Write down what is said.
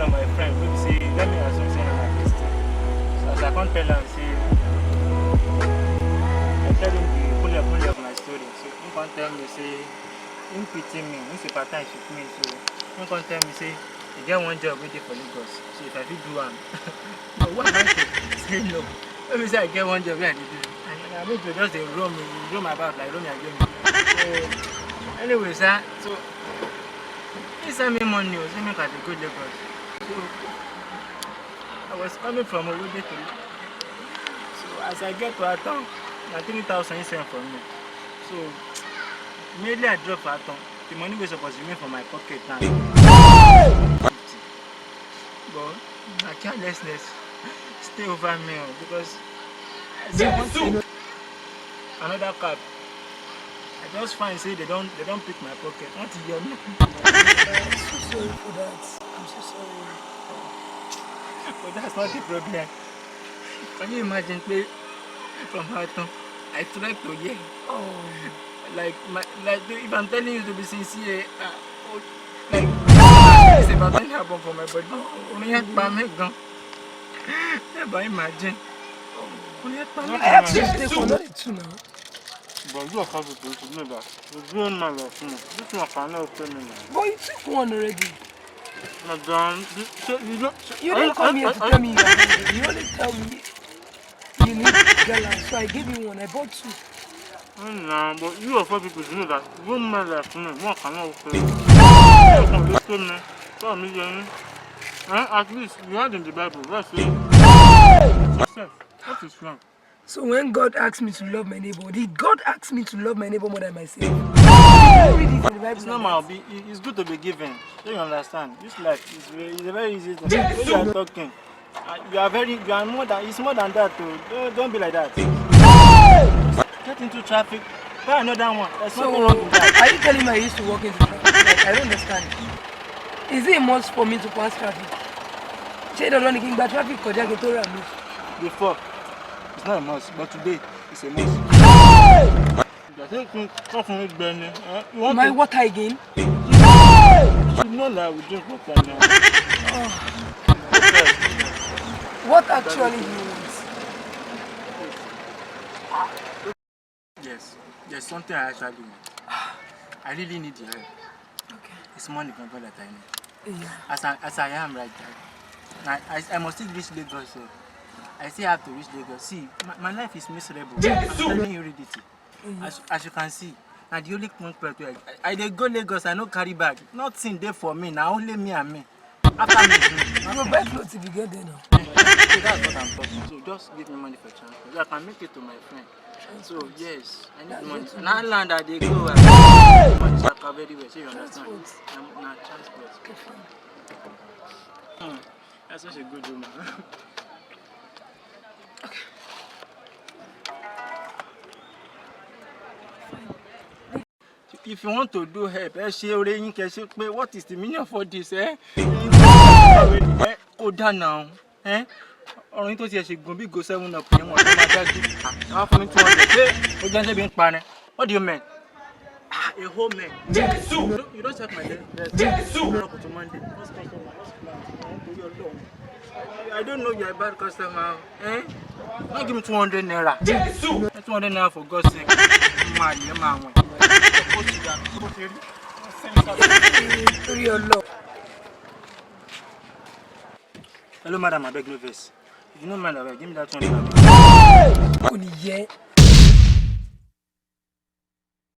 of my friends who say, let me assume say I'm a Christian. So as I can't tell them, say, I tell him the fully of my story. So he can't tell me, say, he pity me, he say part-time with me. So he can't tell me, say, you get one job waiting for Lagos. So if I do one, no, what am I to say no? Let me say I get one job where I do. And I mean to just roam about like roam again. So anyway, sir, so he sent me money, he sent me at the good Lagos. So I was coming from Owode to so as I get to Aton, 3,000 he sent for me. So immediately I drop Aton. The money was supposed to remain for my pocket now. But my carelessness stay over me because I want to another cab. I just find say they don't pick my pocket. What is your name? I'm so sorry for that. I'm so sorry. But that's not the problem. Can you imagine me from Haton? I tried to yell. Oh. Like if I'm telling you to be sincere, like it's about to happen for my body. Only had me gone. Never imagine. Only had I have to stay for another 2 now. But you are supposed to know that. You don't know that. This one cannot tell me now. But you took one already. Madam, so you don't. You didn't come here to tell me you are hungry. You only tell me you need gala. So I gave you one. I bought 2. No, but you are for people to know that one man left me, one cannot tell me. You tell me. Tell me, at least you had in the Bible. That's it. What is wrong? So when God asked me to love my neighbor, did God ask me to love my neighbor more than myself? Did you read it in the Bible? It's normal. It's good to be given. Do you understand? This life is very easy thing. When you are talking, you are more than. It's more than that too. Don't be like that. Get into traffic. Buy another one. There's nothing wrong with that. Are you telling me I used to walk into traffic? Like, I don't understand. Is it a must for me to pass traffic? Say don't want to get traffic because I get to run. Before, it's not a must, but today it's a must. My water again? You know that we drink water now. What actually do you want? Yes, there's something I actually want. I really need your help. Okay. It's money from God that I need. Yeah. As I am right now. I must still reach Lagos. So I still have to reach Lagos. See, my life is miserable. I'm telling you reality. As you can see, now the only point where I go Lagos, I no carry bag. Nothing there for me. Now only me and me. After me, you go buy clothes if you get there now. So that's what I'm talking. So just give me money for transport. So I can make it to my friend. So yes, I need money. Now land that they go. Money stack very well. So you understand? Now transport. That's such a good woman. Okay. If you want to do help, what is the meaning of all this? Oh, done now. Or into the Gumbi go 7 up. What do you mean? A whole man. You don't check my head. I don't know you're a bad customer. Not give me 200 naira. 200 naira for God's sake. Hello, madam, I beg no verse. If you don't mind, give me that 200 naira.